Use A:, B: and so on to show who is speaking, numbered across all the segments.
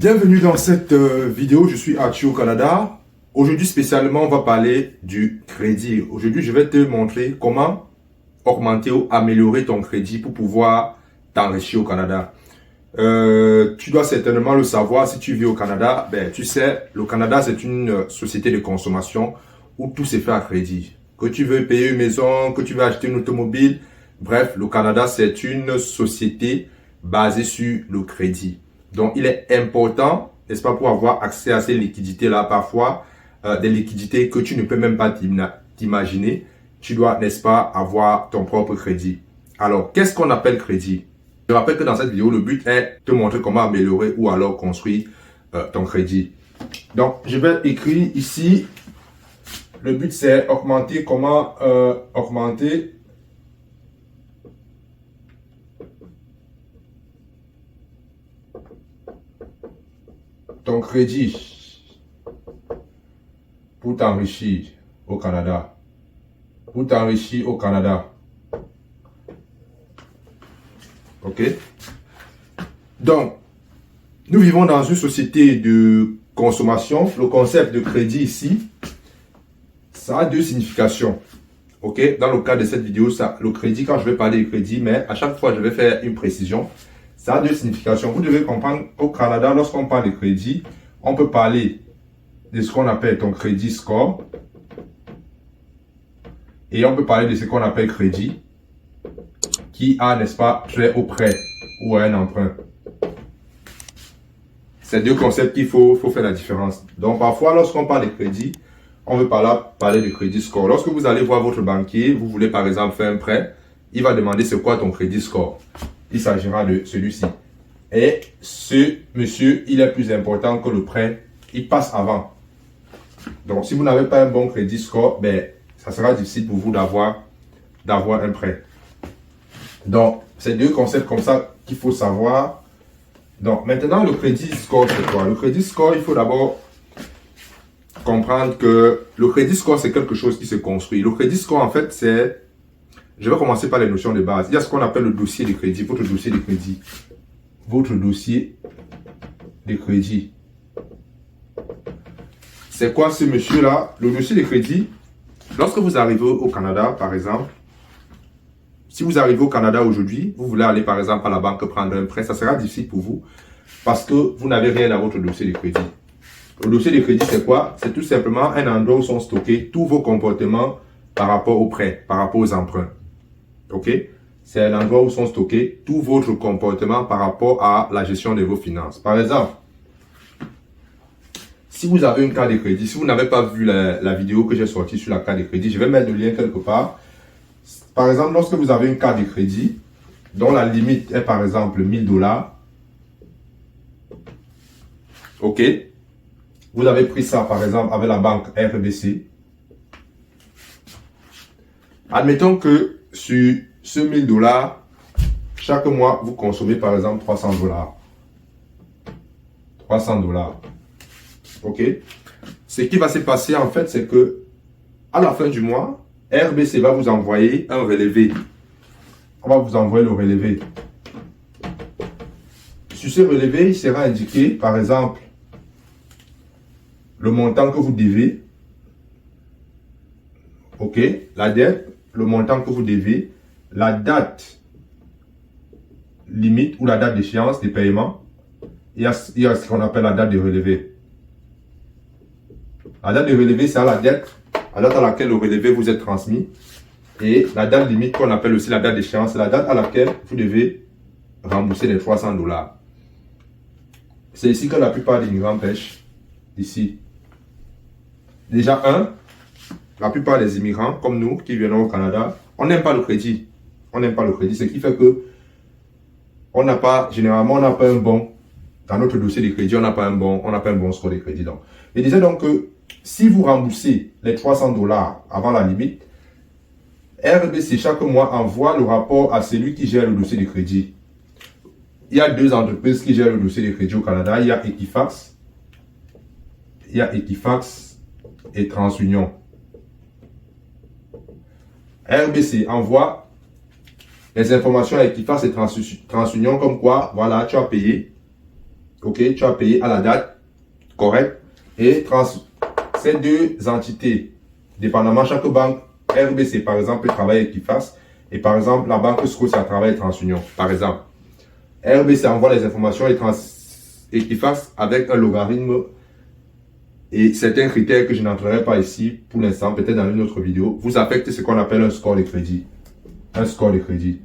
A: Bienvenue dans cette vidéo, je suis Archie au Canada. Aujourd'hui spécialement, on va parler du crédit. Aujourd'hui, je vais te montrer comment augmenter ou améliorer ton crédit pour pouvoir t'enrichir au Canada. Tu dois certainement le savoir si tu vis au Canada. Tu sais, le Canada, c'est une société de consommation où tout se fait à crédit. Que tu veux payer une maison, que tu veux acheter une automobile, bref, le Canada, c'est une société basée sur le crédit. Donc, il est important, n'est-ce pas, pour avoir accès à ces liquidités-là, parfois, des liquidités que tu ne peux même pas t'imaginer. Tu dois, n'est-ce pas, avoir ton propre crédit. Alors, qu'est-ce qu'on appelle crédit? Je rappelle que dans cette vidéo, le but est de te montrer comment améliorer ou alors construire ton crédit. Donc, je vais écrire ici, le but c'est augmenter, comment augmenter ton crédit pour t'enrichir au Canada. Pour t'enrichir au Canada. Ok? Donc, nous vivons dans une société de consommation. Le concept de crédit ici, ça a deux significations. Ok? Dans le cas de cette vidéo, le crédit, quand je vais parler de crédit, mais à chaque fois, je vais faire une précision. Ça a deux significations. Vous devez comprendre qu'au Canada, lorsqu'on parle de crédit, on peut parler de ce qu'on appelle ton crédit score. Et on peut parler de ce qu'on appelle crédit, qui a, n'est-ce pas, trait au prêt ou à un emprunt. C'est deux concepts qu'il faut faire la différence. Donc, parfois, lorsqu'on parle de crédit, on veut parler de crédit score. Lorsque vous allez voir votre banquier, vous voulez par exemple faire un prêt, il va demander c'est quoi ton crédit score. Il s'agira de celui-ci. Et ce monsieur, il est plus important que le prêt, il passe avant. Donc, si vous n'avez pas un bon crédit score, ça sera difficile pour vous d'avoir un prêt. Donc, c'est deux concepts comme ça qu'il faut savoir. Donc, maintenant, le crédit score, c'est quoi? Le crédit score, il faut d'abord comprendre que le crédit score, c'est quelque chose qui se construit. Le crédit score, en fait, c'est... Je vais commencer par les notions de base. Il y a ce qu'on appelle le dossier de crédit, votre dossier de crédit. Votre dossier de crédit. C'est quoi ce monsieur-là? Le dossier de crédit, lorsque vous arrivez au Canada, par exemple, si vous arrivez au Canada aujourd'hui, vous voulez aller par exemple à la banque prendre un prêt, ça sera difficile pour vous parce que vous n'avez rien dans votre dossier de crédit. Le dossier de crédit, c'est quoi? C'est tout simplement un endroit où sont stockés tous vos comportements par rapport aux prêts, par rapport aux emprunts. Ok? C'est un endroit où sont stockés tous votre comportement par rapport à la gestion de vos finances. Par exemple, si vous avez une carte de crédit, si vous n'avez pas vu la vidéo que j'ai sortie sur la carte de crédit, je vais mettre le lien quelque part. Par exemple, lorsque vous avez une carte de crédit, dont la limite est par exemple 1000 $, ok, vous avez pris ça par exemple avec la banque RBC. Admettons que sur ce 1000 $, chaque mois, vous consommez par exemple 300 $. 300 $. Ok. Ce qui va se passer en fait, c'est que à la fin du mois, RBC va vous envoyer un relevé. On va vous envoyer le relevé. Sur ce relevé, il sera indiqué, par exemple, le montant que vous devez. Ok. La dette, le montant que vous devez, la date limite ou la date d'échéance des paiements. Il y a ce qu'on appelle la date de relevé. La date de relevé, c'est la date à laquelle le relevé vous est transmis. Et la date limite qu'on appelle aussi la date d'échéance, c'est la date à laquelle vous devez rembourser les 300 $. C'est ici que la plupart des immigrants pêchent. Ici. Déjà, la plupart des immigrants, comme nous, qui viennent au Canada, on n'aime pas le crédit. On n'aime pas le crédit, ce qui fait que généralement, on n'a pas un bon, dans notre dossier de crédit, on n'a pas un bon score de crédit. Donc. Et disais donc que si vous remboursez les 300 $ avant la limite, RBC chaque mois envoie le rapport à celui qui gère le dossier de crédit. Il y a deux entreprises qui gèrent le dossier de crédit au Canada. Il y a Equifax. Et TransUnion. RBC envoie les informations à Equifax et TransUnion comme quoi, voilà, tu as payé Ok, tu as payé à la date correcte et ces deux entités, dépendamment chaque banque, RBC par exemple travaille avec Equifax et par exemple la banque Scotia travaille avec TransUnion. Par exemple, RBC envoie les informations et Equifax avec un logarithme et certains critères que je n'entrerai pas ici pour l'instant, peut-être dans une autre vidéo, vous affectent ce qu'on appelle un score de crédit. Un score de crédit.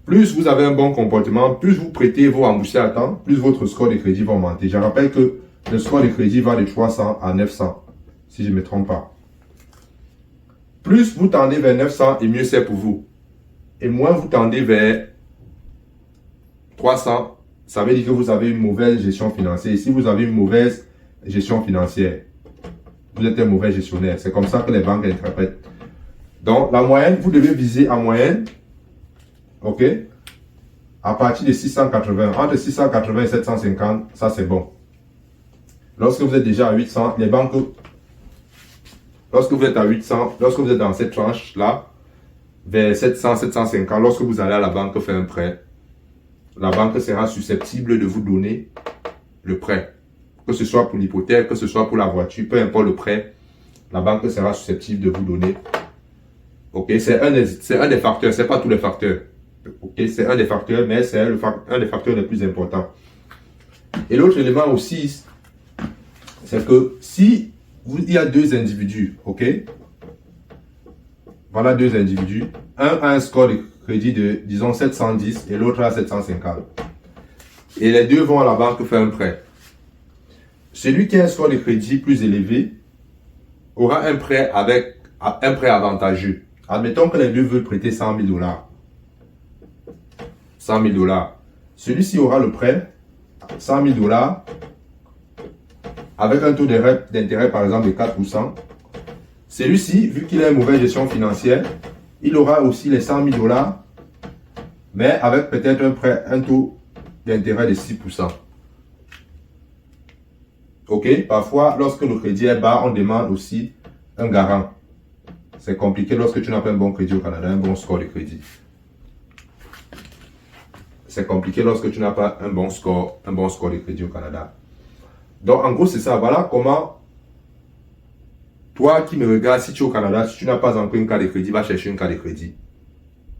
A: Plus vous avez un bon comportement, plus vous prêtez vos remboursés à temps, plus votre score de crédit va augmenter. Je rappelle que le score de crédit va de 300 à 900, si je ne me trompe pas. Plus vous tendez vers 900 et mieux c'est pour vous. Et moins vous tendez vers 300, ça veut dire que vous avez une mauvaise gestion financière. Et si vous avez une mauvaise gestion financière, vous êtes un mauvais gestionnaire. C'est comme ça que les banques interprètent. Donc la moyenne, vous devez viser en moyenne. Ok, à partir de 680, entre 680 et 750, ça c'est bon. Lorsque vous êtes déjà à 800, les banques, lorsque vous êtes à 800, lorsque vous êtes dans cette tranche-là, vers 700, 750, lorsque vous allez à la banque faire un prêt, la banque sera susceptible de vous donner le prêt. Que ce soit pour l'hypothèque, que ce soit pour la voiture, peu importe le prêt, la banque sera susceptible de vous donner. Ok, c'est un des facteurs, c'est pas tous les facteurs. Ok, c'est un des facteurs, mais c'est un des facteurs les plus importants. Et l'autre élément aussi, c'est que si il y a deux individus, ok, voilà deux individus, un a un score de crédit de, disons, 710 et l'autre a 750. Et les deux vont à la banque faire un prêt. Celui qui a un score de crédit plus élevé aura un prêt avantageux. Admettons que les deux veulent prêter 100 000 $. 100 000 $. Celui-ci aura le prêt, 100 000 $, avec un taux d'intérêt par exemple de 4%. Celui-ci, vu qu'il a une mauvaise gestion financière, il aura aussi les 100 000 $, mais avec peut-être un taux d'intérêt de 6%. Ok, parfois, lorsque le crédit est bas, on demande aussi un garant. C'est compliqué lorsque tu n'as pas un bon crédit au Canada, un bon score de crédit. C'est compliqué lorsque tu n'as pas un bon score de crédit au Canada. Donc, en gros, c'est ça. Voilà comment, toi qui me regardes, si tu es au Canada, si tu n'as pas encore une carte de crédit, va chercher une carte de crédit.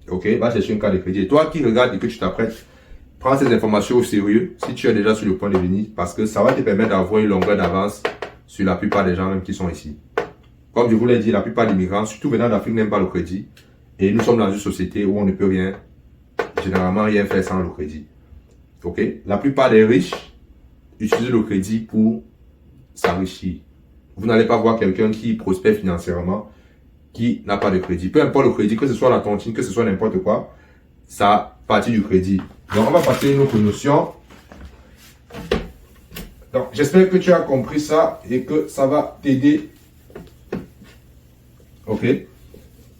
A: Ok, va chercher une carte de crédit. Et toi qui regardes et que tu t'apprêtes, prends ces informations au sérieux si tu es déjà sur le point de venir, parce que ça va te permettre d'avoir une longueur d'avance sur la plupart des gens même qui sont ici. Comme je vous l'ai dit, la plupart des migrants, surtout venant d'Afrique, n'aiment pas le crédit. Et nous sommes dans une société où on ne peut généralement rien faire sans le crédit. Ok? La plupart des riches utilisent le crédit pour s'enrichir. Vous n'allez pas voir quelqu'un qui prospère financièrement, qui n'a pas de crédit. Peu importe le crédit, que ce soit la tontine, que ce soit n'importe quoi, ça partit du crédit. Donc, on va passer à une autre notion. Donc, j'espère que tu as compris ça et que ça va t'aider. Ok?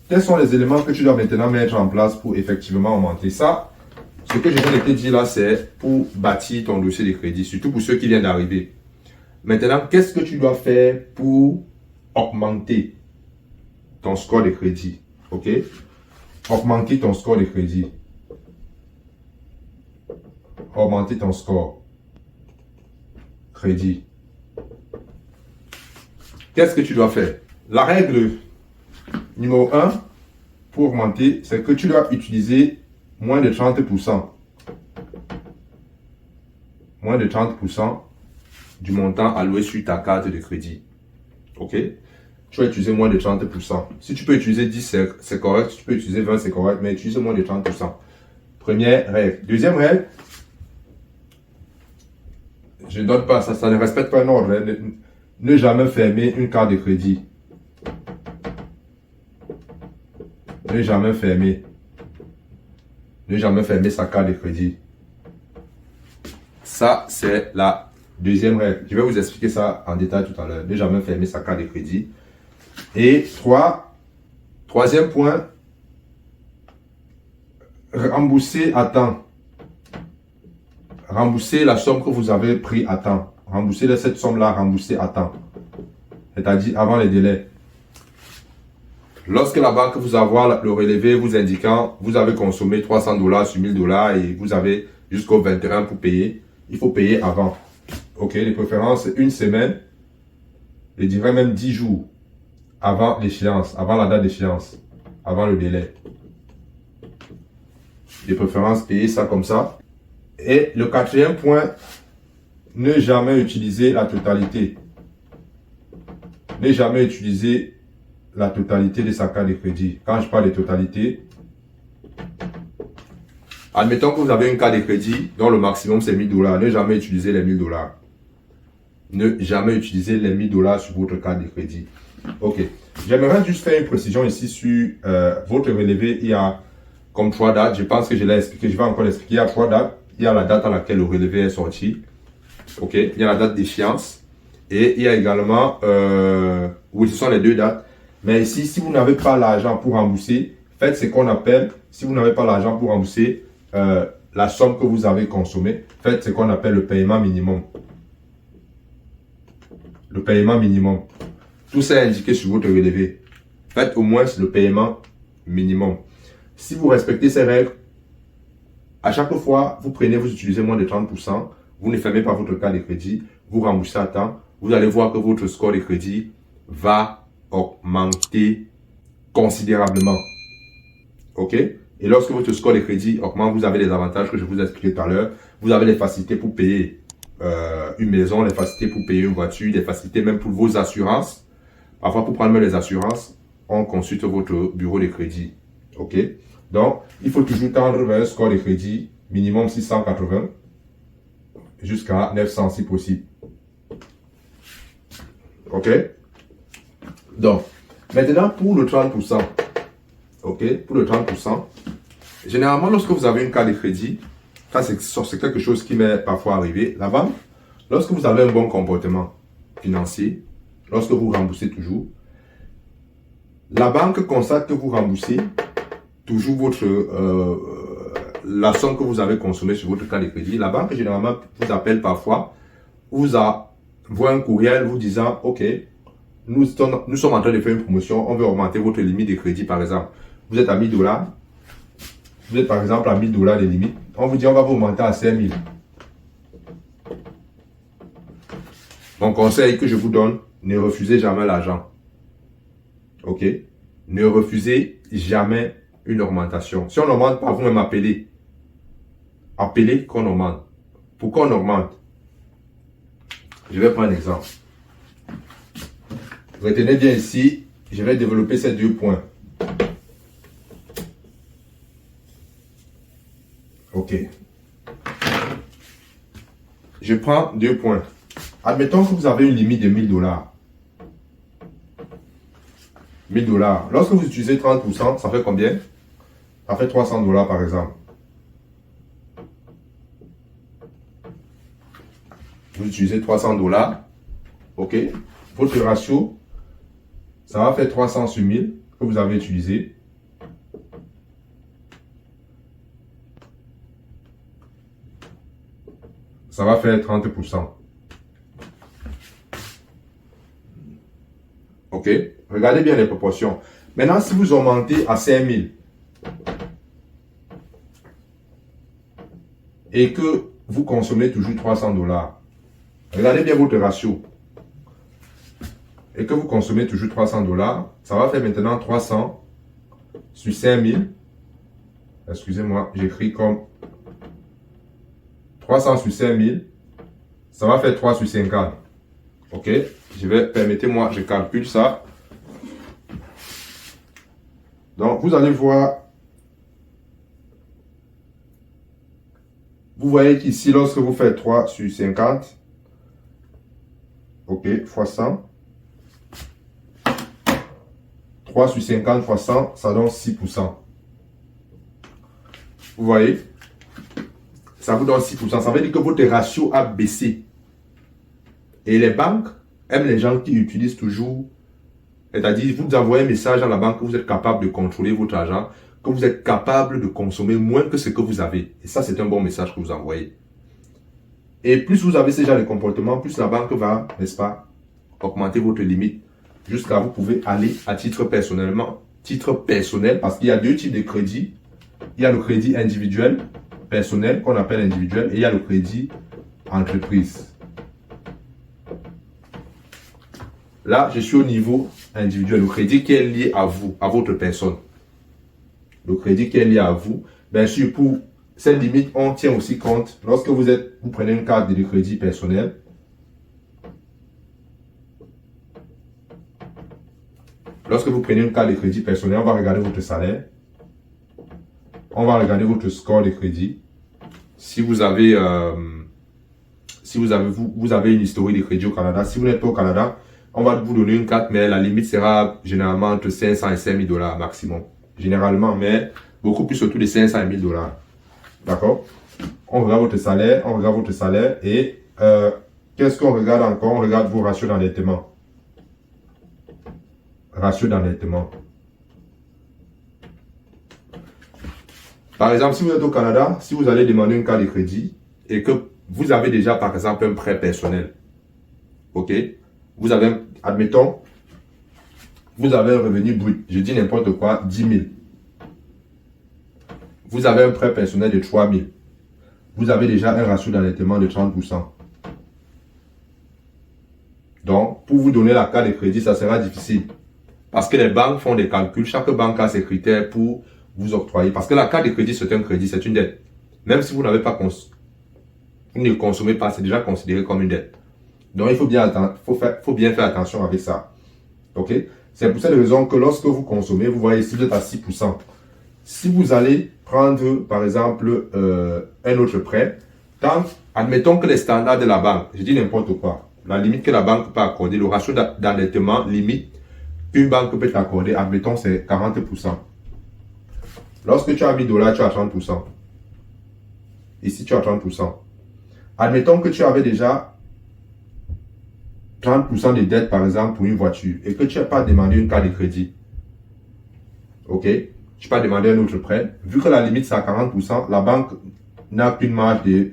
A: Quels sont les éléments que tu dois maintenant mettre en place pour effectivement augmenter ça? Ce que je viens de te dire là, c'est pour bâtir ton dossier de crédit, surtout pour ceux qui viennent d'arriver. Maintenant, qu'est-ce que tu dois faire pour augmenter ton score de crédit? Ok? Augmenter ton score de crédit. Augmenter ton score. Crédit. Qu'est-ce que tu dois faire? La règle numéro 1 pour augmenter, c'est que tu dois utiliser moins de 30%. Moins de 30% du montant alloué sur ta carte de crédit. Ok? Tu vas utiliser moins de 30%. Si tu peux utiliser 10, c'est correct. Si tu peux utiliser 20, c'est correct. Mais utilise moins de 30%. Première règle. Deuxième règle. Je ne donne pas ça. Ça ne respecte pas un ordre. Ne jamais fermer une carte de crédit. Ne jamais fermer. Ne jamais fermer sa carte de crédit. Ça, c'est la deuxième règle. Je vais vous expliquer ça en détail tout à l'heure. Ne jamais fermer sa carte de crédit. Et troisième point, rembourser à temps. Rembourser la somme que vous avez pris à temps. Rembourser cette somme-là, rembourser à temps. C'est-à-dire avant les délais. Lorsque la banque vous envoie le relevé vous indiquant vous avez consommé 300 dollars sur 1000 dollars et vous avez jusqu'au 21 pour payer, il faut payer avant. Ok, de préférence une semaine, je dirais même 10 jours avant l'échéance, avant la date d'échéance, avant le délai. De préférence, payer ça comme ça. Et le quatrième point, ne jamais utiliser la totalité. Ne jamais utiliser la totalité de sa carte de crédit. Quand je parle de totalité, admettons que vous avez une carte de crédit dont le maximum c'est 1000 dollars. Ne jamais utiliser les 1000 dollars. Ne jamais utiliser les 1000 dollars sur votre carte de crédit. Ok. J'aimerais juste faire une précision ici sur votre relevé. Il y a comme 3 dates. Je pense que je l'ai expliqué. Je vais encore l'expliquer. Il y a 3 dates. Il y a la date à laquelle le relevé est sorti. Ok. Il y a la date d'échéance. Et il y a également... oui, ce sont les 2 dates. Mais ici, si vous n'avez pas l'argent pour rembourser, faites ce qu'on appelle... Si vous n'avez pas l'argent pour rembourser la somme que vous avez consommée, faites ce qu'on appelle le paiement minimum. Le paiement minimum. Tout ça est indiqué sur votre relevé. Faites au moins le paiement minimum. Si vous respectez ces règles, à chaque fois, vous utilisez moins de 30%, vous ne fermez pas votre carte de crédit, vous remboursez à temps, vous allez voir que votre score de crédit va augmenter considérablement. Ok? Et lorsque votre score de crédit augmente, vous avez les avantages que je vous ai expliqué tout à l'heure. Vous avez les facilités pour payer une maison, les facilités pour payer une voiture, des facilités même pour vos assurances. Parfois, pour prendre les assurances, on consulte votre bureau de crédit. Ok? Donc, il faut toujours tendre vers un score de crédit minimum 680 jusqu'à 900 si possible. Ok? Donc, maintenant pour le 30%. Ok? Pour le 30%. Généralement, lorsque vous avez une carte de crédit, ça c'est quelque chose qui m'est parfois arrivé. La banque, lorsque vous avez un bon comportement financier, lorsque vous remboursez toujours, la banque constate que vous remboursez toujours la somme que vous avez consommée sur votre carte de crédit. La banque, généralement, vous appelle parfois, vous envoie un courriel vous disant, OK, nous sommes en train de faire une promotion, on veut augmenter votre limite de crédit, par exemple. Vous êtes à 1000 dollars. Vous êtes par exemple à 1000 dollars de limite. On vous dit, on va vous augmenter à 5000. Mon conseil que je vous donne, ne refusez jamais l'argent. Ok? Ne refusez jamais une augmentation. Si on n'augmente pas, vous-même appelez. Appelez qu'on augmente. Pourquoi on augmente? Je vais prendre un exemple. Retenez bien ici, je vais développer ces 2 points. Ok. Je prends 2 points. Admettons que vous avez une limite de 1000 dollars. 1000 dollars. Lorsque vous utilisez 30%, ça fait combien? Ça fait 300 dollars par exemple. Vous utilisez 300 dollars. Ok. Votre ratio, ça va faire 300 sur 1000 que vous avez utilisé. Ça va faire 30%. Ok? Regardez bien les proportions. Maintenant, si vous augmentez à 5000 et que vous consommez toujours 300 dollars, regardez bien votre ratio. Et que vous consommez toujours 300 dollars, ça va faire maintenant 300 sur 5000. Excusez-moi, j'écris comme 300 sur 5000. Ça va faire 3 sur 50. Ok? Permettez-moi, je calcule ça. Donc, vous allez voir. Vous voyez qu'ici, lorsque vous faites 3 sur 50, ok, fois 100. 3 sur 50 fois 100, ça donne 6%. Vous voyez? Ça vous donne 6%. Ça veut dire que votre ratio a baissé. Et les banques aiment les gens qui utilisent toujours. C'est-à-dire, vous envoyez un message à la banque que vous êtes capable de contrôler votre argent, que vous êtes capable de consommer moins que ce que vous avez. Et ça, c'est un bon message que vous envoyez. Et plus vous avez ce genre de comportement, plus la banque va, n'est-ce pas, augmenter votre limite. Jusqu'à vous pouvez aller à titre personnellement titre personnel, parce qu'il y a deux types de crédits. Il y a le crédit individuel, personnel, qu'on appelle individuel, et il y a le crédit entreprise. Là, je suis au niveau individuel, le crédit qui est lié à vous, à votre personne. Le crédit qui est lié à vous. Bien sûr, pour cette limite, on tient aussi compte, lorsque vous prenez une carte de crédit personnel, lorsque vous prenez une carte de crédit personnel, on va regarder votre salaire. On va regarder votre score de crédit. Si vous avez, vous avez une historique de crédit au Canada, si vous n'êtes pas au Canada, on va vous donner une carte, mais la limite sera généralement entre 500 et 5000 dollars maximum. Généralement, mais beaucoup plus autour de 500 et 1000 dollars. D'accord? On regarde votre salaire et qu'est-ce qu'on regarde encore? On regarde vos ratios d'endettement. Ratio d'endettement. Par exemple, si vous êtes au Canada, si vous allez demander une carte de crédit et que vous avez déjà, par exemple, un prêt personnel, ok? Vous avez, admettons, vous avez un revenu brut, je dis n'importe quoi, 10 000. Vous avez un prêt personnel de 3 000. Vous avez déjà un ratio d'endettement de 30%. Donc, pour vous donner la carte de crédit, ça sera difficile. Parce que les banques font des calculs, chaque banque a ses critères pour vous octroyer. Parce que la carte de crédit, c'est un crédit, c'est une dette. Même si vous n'avez pas vous ne consommez pas, c'est déjà considéré comme une dette. Donc, il faut bien faire attention avec ça. Ok? C'est pour cette raison que lorsque vous consommez, vous voyez si vous êtes à 6%. Si vous allez prendre, par exemple, un autre prêt, admettons que les standards de la banque, je dis n'importe quoi, la limite que la banque peut accorder, le ratio d'endettement limite qu'une banque peut t'accorder, admettons, c'est 40%. Lorsque tu as 1000 dollars, tu as 30%. Ici, tu as 30%. Admettons que tu avais déjà 30% de dette, par exemple, pour une voiture, et que tu n'as pas demandé une carte de crédit. Ok? Tu peux demander un autre prêt. Vu que la limite, c'est à 40%, la banque n'a qu'une marge de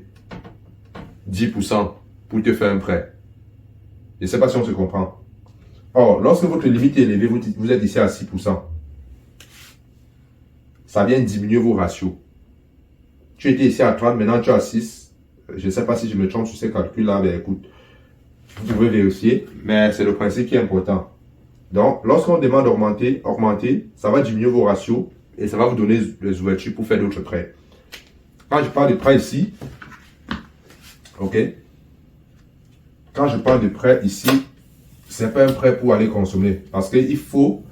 A: 10% pour te faire un prêt. Je ne sais pas si on se comprend. Or, lorsque votre limite est élevée, vous êtes ici à 6%. Ça vient diminuer vos ratios. Tu étais ici à 30, maintenant tu es à 6. Je ne sais pas si je me trompe sur ces calculs-là, mais écoute, vous pouvez vérifier, mais c'est le principe qui est important. Donc, lorsqu'on demande d'augmenter, ça va diminuer vos ratios et ça va vous donner les ouvertures pour faire d'autres prêts. Quand je parle de prêt ici, ok, quand je parle de prêt ici, c'est pas un prêt pour aller consommer. Parce qu'il faut,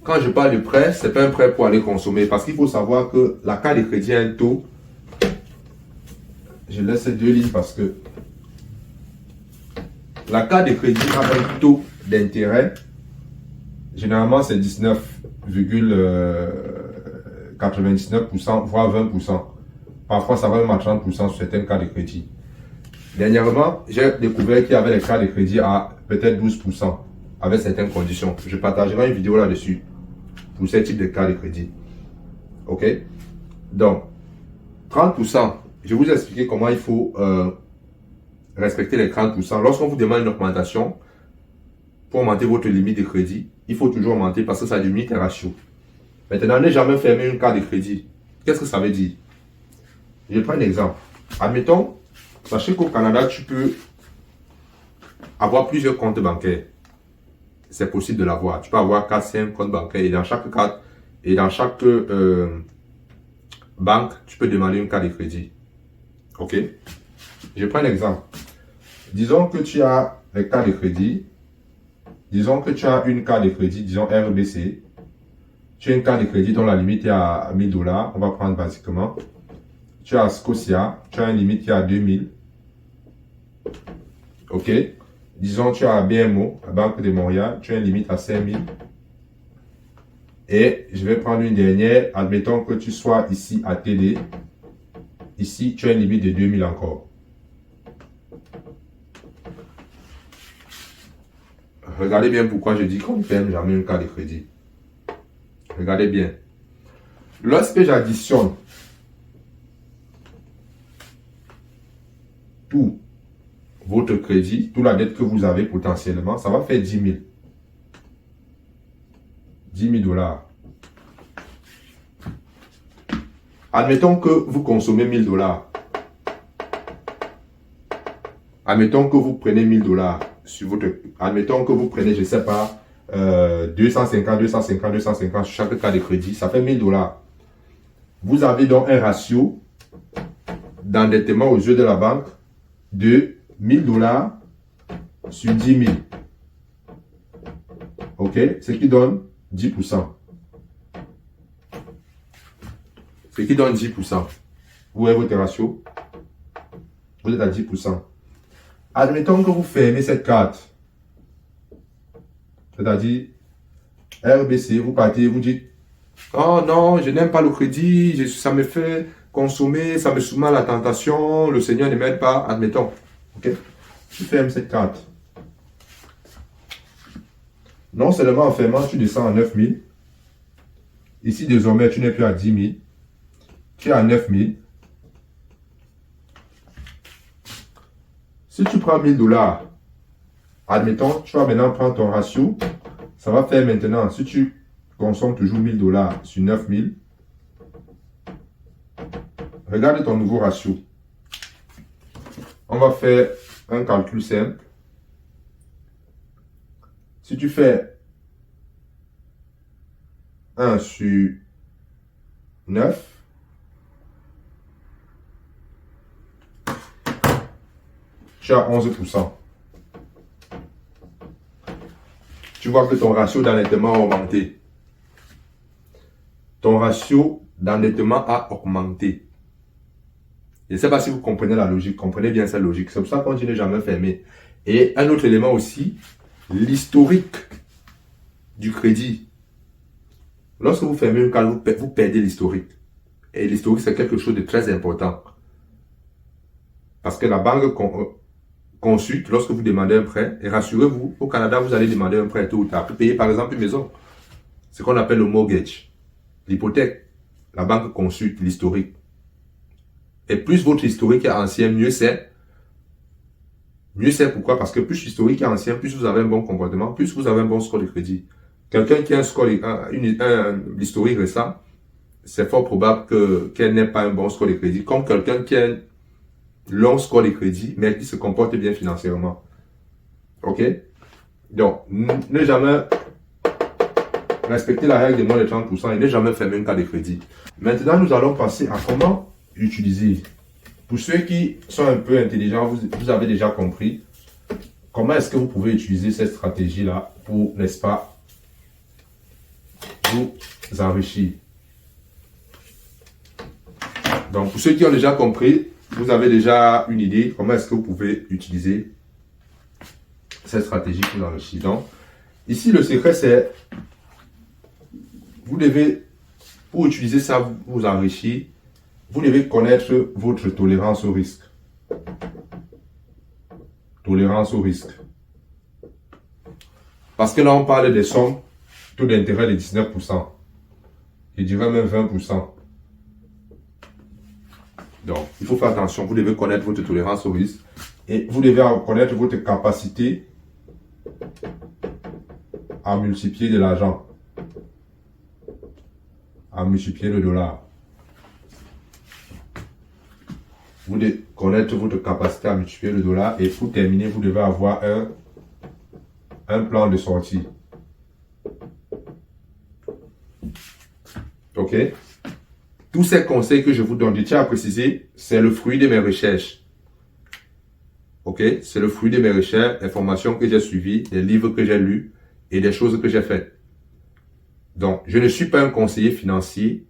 A: quand je parle de prêt, c'est pas un prêt pour aller consommer. Parce qu'il faut savoir que la carte de crédit a un taux. Je laisse ces deux lignes parce que la carte de crédit a un taux d'intérêt. Généralement, c'est 19,99%, voire 20%. Parfois, ça va même à 30% sur certaines cartes de crédit. Dernièrement, j'ai découvert qu'il y avait les cartes de crédit à peut-être 12% avec certaines conditions. Je partagerai une vidéo là-dessus pour ce type de cartes de crédit. Ok? Donc, 30%, je vais vous expliquer comment il faut respecter les 30%. Lorsqu'on vous demande une augmentation, pour augmenter votre limite de crédit, il faut toujours augmenter parce que ça diminue tes ratios. Maintenant, ne jamais fermer une carte de crédit. Qu'est-ce que ça veut dire? Je prends un exemple. Admettons, sachez qu'au Canada, tu peux avoir plusieurs comptes bancaires. C'est possible de l'avoir. Tu peux avoir 4-5 comptes bancaires et dans chaque carte et dans chaque banque, tu peux demander une carte de crédit. Ok? Je prends un exemple. Disons que tu as les cartes de crédit. Disons que tu as une carte de crédit, disons RBC. Tu as une carte de crédit dont la limite est à 1000 dollars. On va prendre basiquement. Tu as Scotia. Tu as une limite qui est à 2000. Ok. Disons tu as BMO, la Banque de Montréal. Tu as une limite à 5000. Et je vais prendre une dernière. Admettons que tu sois ici à TD. Ici, tu as une limite de 2000 encore. Regardez bien pourquoi je dis qu'on ne ferme jamais une carte de crédit. Regardez bien. Lorsque j'additionne tout votre crédit, toute la dette que vous avez potentiellement, ça va faire 10 000. 10 000 dollars. Admettons que vous consommez 1000 dollars. Admettons que vous prenez 1000 dollars sur votre... Admettons que vous prenez, je ne sais pas, 250 sur chaque carte de crédit. Ça fait 1000 dollars. Vous avez donc un ratio d'endettement aux yeux de la banque de 1000 dollars sur 10 000. OK? Ce qui donne 10%. Ce qui donne 10%. Vous voyez votre ratio? Vous êtes à 10%. Admettons que vous fermez cette carte. C'est-à-dire, RBC, vous partez, vous dites, oh non, je n'aime pas le crédit, ça me fait consommer, ça me soumet à la tentation, le Seigneur ne m'aide pas, admettons. OK? Tu fermes cette carte. Non seulement en fermant, tu descends à 9 000. Ici, désormais, tu n'es plus à 10 000. Tu es à 9 000. Si tu prends 1000 dollars, admettons, tu vas maintenant prendre ton ratio. Ça va faire maintenant, si tu consommes toujours 1000 dollars sur 9 000, regarde ton nouveau ratio. On va faire un calcul simple. Si tu fais 1 sur 9, tu as 11%. Tu vois que ton ratio d'endettement a augmenté. Ton ratio d'endettement a augmenté. Je ne sais pas si vous comprenez la logique, comprenez bien cette logique. C'est pour ça qu'on dit ne jamais fermer. Et un autre élément aussi, l'historique du crédit. Lorsque vous fermez une carte, vous perdez l'historique. Et l'historique, c'est quelque chose de très important. Parce que la banque consulte lorsque vous demandez un prêt. Et rassurez-vous, au Canada, vous allez demander un prêt tôt ou tard. Pour payer par exemple une maison. Ce qu'on appelle le mortgage. L'hypothèque. La banque consulte l'historique. Et plus votre historique est ancien, mieux c'est. Mieux c'est pourquoi? Parce que plus l'historique est ancien, plus vous avez un bon comportement, plus vous avez un bon score de crédit. Quelqu'un qui a un score, l'historique récent, c'est fort probable qu'elle n'ait pas un bon score de crédit. Comme quelqu'un qui a un long score de crédit, mais qui se comporte bien financièrement. OK? Donc, ne jamais respecter la règle de moins de 30% et ne jamais fermer une carte de crédit. Maintenant, nous allons passer à comment utiliser. Pour ceux qui sont un peu intelligents, vous avez déjà compris comment est-ce que vous pouvez utiliser cette stratégie-là pour, n'est-ce pas, vous enrichir. Donc, pour ceux qui ont déjà compris, vous avez déjà une idée comment est-ce que vous pouvez utiliser cette stratégie pour enrichir. Donc, ici, le secret, c'est vous devez, pour utiliser ça, vous enrichir, vous devez connaître votre tolérance au risque. Tolérance au risque. Parce que là, on parle des sommes, taux d'intérêt de 19%. Je dirais même 20%. Donc, il faut faire attention. Vous devez connaître votre tolérance au risque. Et vous devez connaître votre capacité à multiplier de l'argent. À multiplier le dollar. Vous devez connaître votre capacité à multiplier le dollar. Et pour terminer, vous devez avoir un plan de sortie. OK? Tous ces conseils que je vous donne, je tiens à préciser, c'est le fruit de mes recherches. OK? C'est le fruit de mes recherches, des formations que j'ai suivies, des livres que j'ai lus et des choses que j'ai faites. Donc, je ne suis pas un conseiller financier.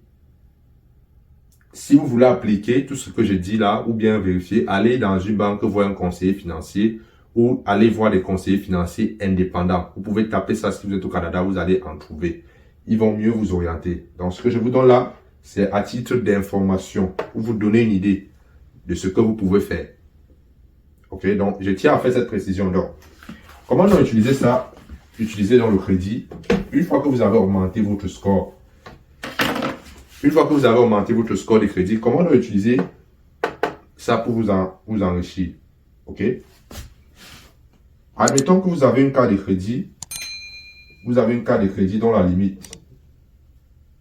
A: Si vous voulez appliquer tout ce que je dis là, ou bien vérifier, allez dans une banque voir un conseiller financier ou allez voir des conseillers financiers indépendants. Vous pouvez taper ça si vous êtes au Canada, vous allez en trouver. Ils vont mieux vous orienter. Donc, ce que je vous donne là, c'est à titre d'information pour vous donner une idée de ce que vous pouvez faire. OK? Donc, je tiens à faire cette précision. Donc, comment donc utiliser ça? Utiliser dans le crédit. Une fois que vous avez augmenté votre score, de crédit, comment donc utiliser ça pour vous enrichir? OK? Admettons que vous avez une carte de crédit. Vous avez une carte de crédit dont la limite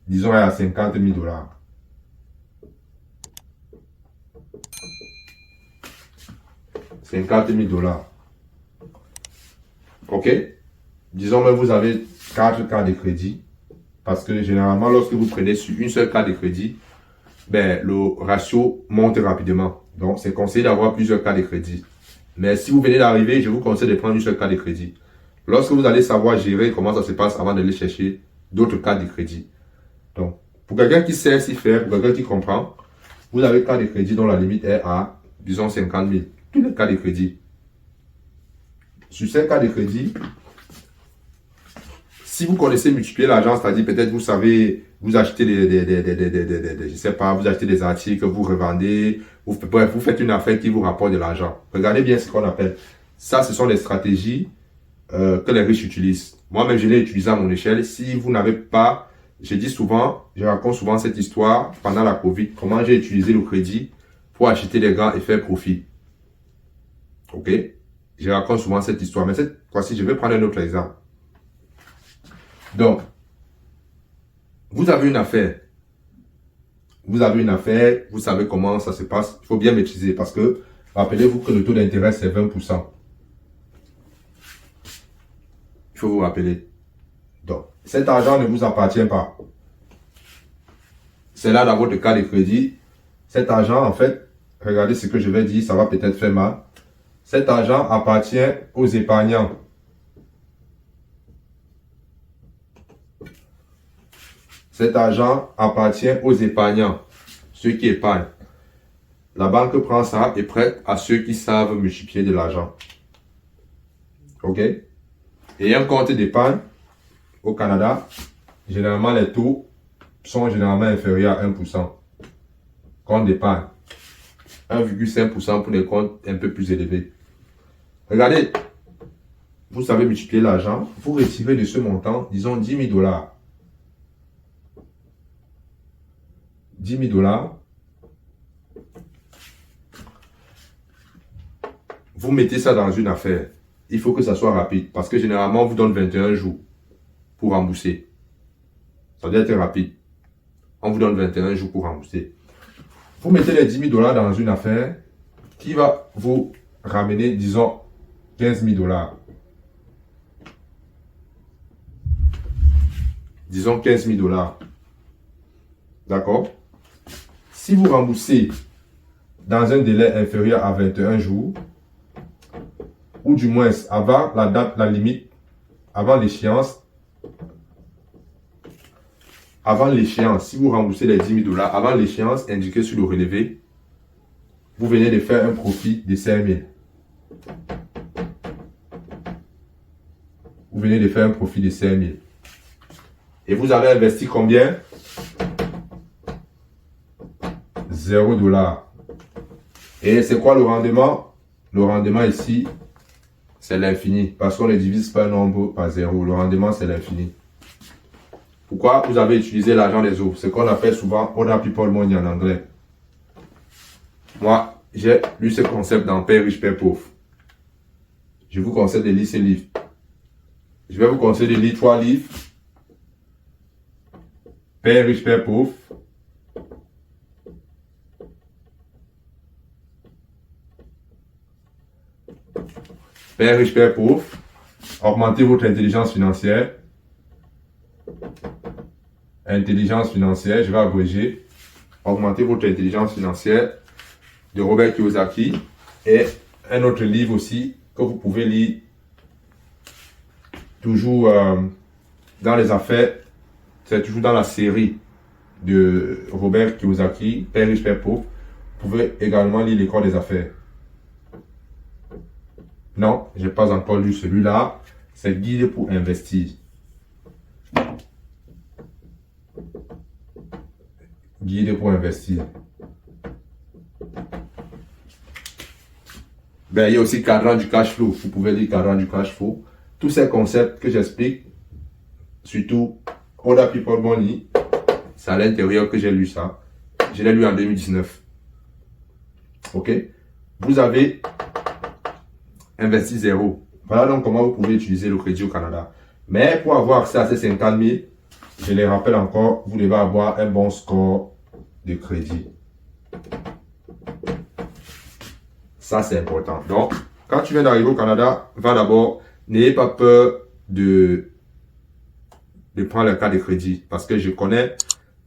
A: disons, est à 50 000 dollars. $50 000. OK? Disons même vous avez 4 cartes de crédit. Parce que généralement, lorsque vous prenez sur une seule carte de crédit, ben, le ratio monte rapidement. Donc, c'est conseillé d'avoir plusieurs cartes de crédit. Mais si vous venez d'arriver, je vous conseille de prendre une seule carte de crédit. Lorsque vous allez savoir gérer comment ça se passe avant d'aller chercher d'autres cartes de crédit. Donc, pour quelqu'un qui sait s'y faire, pour quelqu'un qui comprend, vous avez une carte de crédit dont la limite est à, disons, 50 000. Toutes les cartes de crédit. Sur ces cartes de crédit, si vous connaissez multiplier l'argent, c'est-à-dire peut-être vous savez, vous achetez je sais pas, vous achetez des articles, vous revendez, bref, vous faites une affaire qui vous rapporte de l'argent. Regardez bien ce qu'on appelle. Ça, ce sont des stratégies que les riches utilisent. Moi-même, je l'ai utilisé à mon échelle. Si vous n'avez pas, je raconte souvent cette histoire pendant la Covid, comment j'ai utilisé le crédit pour acheter des gants et faire profit. Ok? Je raconte souvent cette histoire, mais cette fois-ci, je vais prendre un autre exemple. Donc, vous avez une affaire. Vous savez comment ça se passe. Il faut bien maîtriser parce que, rappelez-vous que le taux d'intérêt, c'est 20%. Il faut vous rappeler. Donc, cet argent ne vous appartient pas. C'est là dans votre cas de crédit. Cet argent, en fait, regardez ce que je vais dire, ça va peut-être faire mal. Cet argent appartient aux épargnants. Cet argent appartient aux épargnants, ceux qui épargnent. La banque prend ça et prête à ceux qui savent multiplier de l'argent. OK? Et un compte d'épargne au Canada, généralement les taux sont généralement inférieurs à 1%. Compte d'épargne. 1,5% pour les comptes un peu plus élevés. Regardez, vous savez multiplier l'argent, vous retirez de ce montant, disons 10 000 dollars. 10 000 dollars. Vous mettez ça dans une affaire. Il faut que ça soit rapide parce que généralement, on vous donne 21 jours pour rembourser. Ça doit être rapide. On vous donne 21 jours pour rembourser. Vous mettez les 10 000 dollars dans une affaire qui va vous ramener, disons, 15 000 dollars. Disons 15 000 dollars. D'accord? Si vous remboursez dans un délai inférieur à 21 jours, ou du moins avant la date, la limite, avant l'échéance, si vous remboursez les 10 000 dollars, avant l'échéance indiquée sur le relevé, vous venez de faire un profit de 5 000. Vous venez de faire un profit de 5 000. Et vous avez investi combien? 0 dollars. Et c'est quoi le rendement? Le rendement ici, c'est l'infini. Parce qu'on ne divise pas un nombre par 0. Le rendement, c'est l'infini. Pourquoi vous avez utilisé l'argent des autres? C'est ce qu'on appelle souvent Other People Money en anglais. Moi, j'ai lu ce concept dans Père riche, Père pauvre. Je vous conseille de lire ce livre. Je vais vous conseiller de lire 3 livres. Père riche, Père pauvre. Père riche, Père pauvre. Augmentez votre intelligence financière. Intelligence financière, je vais abréger. Augmentez votre intelligence financière de Robert Kiyosaki. Et un autre livre aussi que vous pouvez lire toujours dans les affaires. C'est toujours dans la série de Robert Kiyosaki, Père riche, Père pauvre. Vous pouvez également lire l'école des affaires. Non, je n'ai pas encore lu celui-là. C'est Guide pour investir. Guide pour investir. Ben, il y a aussi Cadran du cash flow. Vous pouvez lire Cadran du cash flow. Tous ces concepts que j'explique, surtout Other People Money, c'est à l'intérieur que j'ai lu ça. Je l'ai lu en 2019. Ok? Vous avez investi 0. Voilà donc comment vous pouvez utiliser le crédit au Canada. Mais pour avoir accès à ces 50 000, je les rappelle encore, vous devez avoir un bon score de crédit. Ça, c'est important. Donc, quand tu viens d'arriver au Canada, va d'abord, n'ayez pas peur de prendre le cas de crédit. Parce que je connais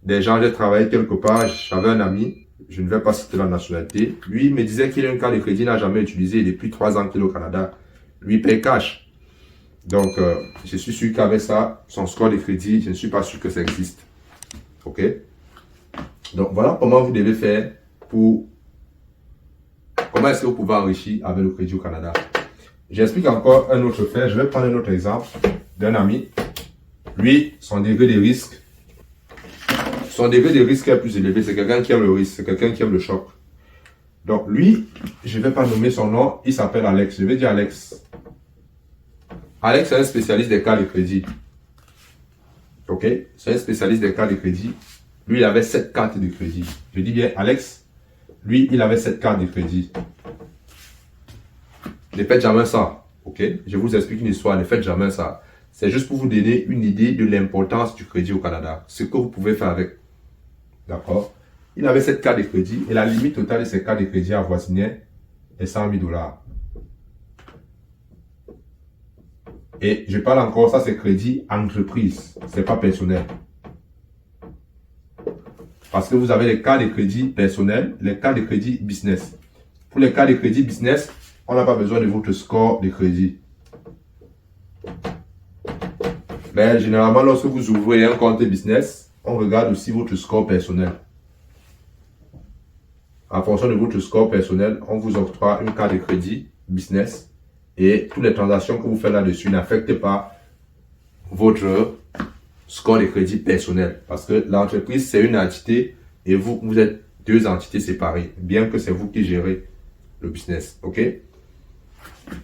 A: des gens, j'ai travaillé quelque part, j'avais un ami, je ne vais pas citer la nationalité. Lui, il me disait qu'il a un cas de crédit, il n'a jamais utilisé depuis 3 ans qu'il est au Canada. Lui, il paye cash. Donc, je suis sûr qu'avec ça, son score de crédit, je ne suis pas sûr que ça existe. OK? Donc, voilà comment vous devez faire pour... Comment est-ce que vous pouvez enrichir avec le crédit au Canada? J'explique encore un autre fait. Je vais prendre un autre exemple d'un ami. Lui, son degré de risque est plus élevé. C'est quelqu'un qui aime le risque. C'est quelqu'un qui aime le choc. Donc, lui, je ne vais pas nommer son nom. Il s'appelle Alex. Je vais dire Alex. Alex est un spécialiste des cartes de crédit. OK? C'est un spécialiste des cartes de crédit. Lui, il avait 7 cartes de crédit. Je dis bien, Alex, lui, il avait 7 cartes de crédit. Ne faites jamais ça. OK? Je vous explique une histoire. Ne faites jamais ça. C'est juste pour vous donner une idée de l'importance du crédit au Canada. Ce que vous pouvez faire avec. D'accord? Il avait 7 cartes de crédit et la limite totale de ces cartes de crédit avoisinait les 100 000 $. Et je parle encore, ça c'est crédit entreprise, c'est pas personnel. Parce que vous avez les cartes de crédit personnel, les cartes de crédit business. Pour les cartes de crédit business, on n'a pas besoin de votre score de crédit. Mais généralement, lorsque vous ouvrez un compte business, on regarde aussi votre score personnel. En fonction de votre score personnel, on vous octroie une carte de crédit business. Et toutes les transactions que vous faites là-dessus n'affectent pas votre score de crédit personnel. Parce que l'entreprise, c'est une entité et vous êtes 2 entités séparées. Bien que c'est vous qui gérez le business. OK?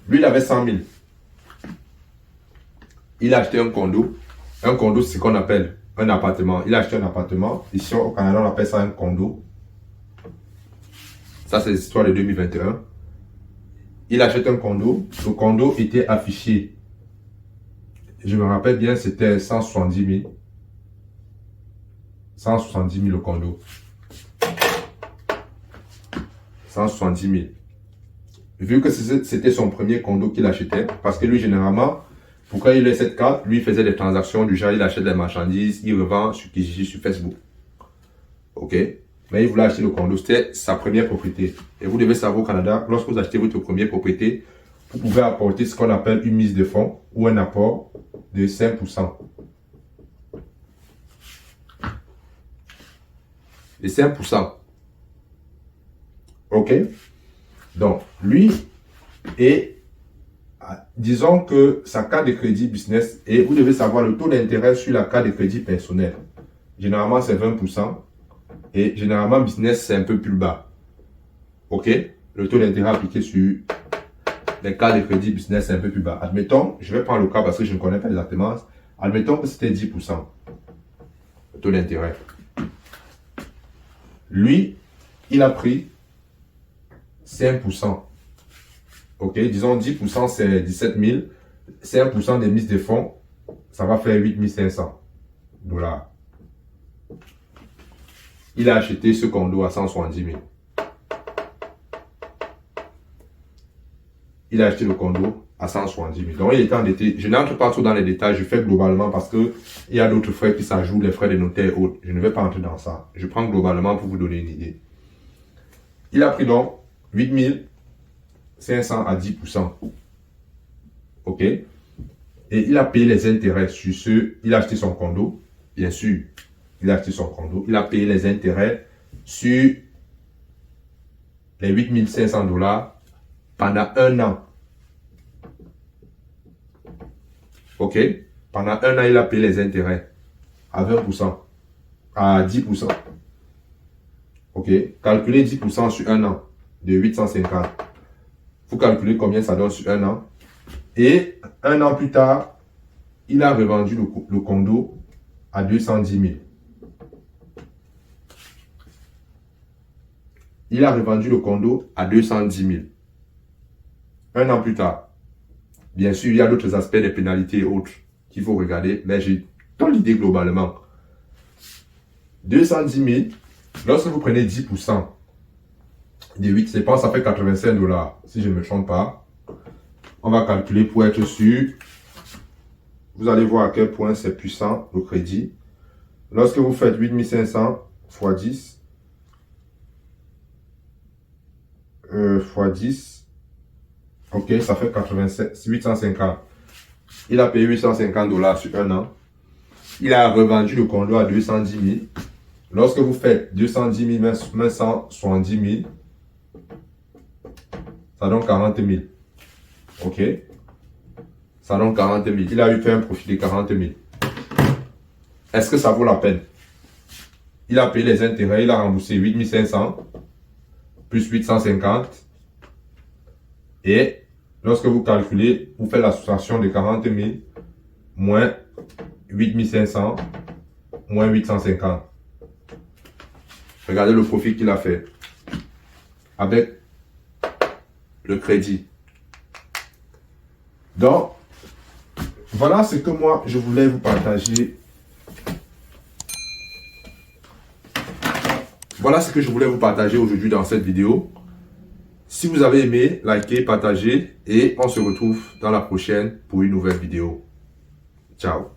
A: Lui, il avait 100 000. Il a acheté un condo. Un condo, c'est ce qu'on appelle un appartement. Il a acheté un appartement. Ici, au Canada, on appelle ça un condo. Ça, c'est l'histoire de 2021. Il achète un condo. Le condo était affiché. Je me rappelle bien, c'était 170 000. 170 000 le condo. 170 000. Vu que c'était son premier condo qu'il achetait, parce que lui, généralement, pourquoi il a cette carte, lui, il faisait des transactions du genre, il achète des marchandises, il revend sur Kijiji, sur Facebook. OK? Mais il voulait acheter le condo, c'était sa première propriété. Et vous devez savoir au Canada, lorsque vous achetez votre première propriété, vous pouvez apporter ce qu'on appelle une mise de fonds ou un apport de 5%. De 5%. OK? Donc, lui, et disons que sa carte de crédit business, et vous devez savoir le taux d'intérêt sur la carte de crédit personnelle. Généralement, c'est 20%. Et généralement, business, c'est un peu plus bas. OK? Le taux d'intérêt appliqué sur les cartes de crédit business, c'est un peu plus bas. Admettons, je vais prendre le cas parce que je ne connais pas exactement. Admettons que c'était 10%. Le taux d'intérêt. Lui, il a pris 5%. OK? Disons 10%, c'est 17 000. 5% des mises de fonds, ça va faire 8 500 $. Il a acheté ce condo à 170 000. Il a acheté le condo à 170 000. Donc, il était endetté. Je n'entre pas trop dans les détails. Je fais globalement parce que il y a d'autres frais qui s'ajoutent, les frais de notaire et autres. Je ne vais pas entrer dans ça. Je prends globalement pour vous donner une idée. Il a pris donc 8 500 à 10%. OK? Et il a payé les intérêts sur ce. Il a acheté son condo. Bien sûr. Il a acheté son condo. Il a payé les intérêts sur les 8 500 $ pendant 1 an. OK? Pendant 1 an, il a payé les intérêts à 20%, à 10%. OK? Calculez 10% sur 1 an de 850. Vous calculez combien ça donne sur 1 an. Et 1 an plus tard, il a revendu le condo à 210 000. Il a revendu le condo à 210 000. 1 an plus tard. Bien sûr, il y a d'autres aspects des pénalités et autres qu'il faut regarder, mais je Dans l'idée globalement. 210 000, lorsque vous prenez 10% des 8 dépenses, ça fait 85 $, si je ne me trompe pas. On va calculer pour être sûr. Vous allez voir à quel point c'est puissant le crédit. Lorsque vous faites 8500 x 10, x 10, ok, ça fait 850. Il a payé 850 $ sur un an. Il a revendu le condo à 210 000. Lorsque vous faites 210 000 moins 170 000, ça donne 40 000. Ok? Ça donne 40 000. Il a eu fait un profit de 40 000. Est-ce que ça vaut la peine? Il a payé les intérêts, il a remboursé 8 500 plus 850. Et lorsque vous calculez, vous faites la soustraction de 40 000 moins 8 500 moins 850. Regardez le profit qu'il a fait avec le crédit. Donc, voilà ce que moi, je voulais vous partager. Voilà ce que je voulais vous partager aujourd'hui dans cette vidéo. Si vous avez aimé, likez, partagez et on se retrouve dans la prochaine pour une nouvelle vidéo. Ciao.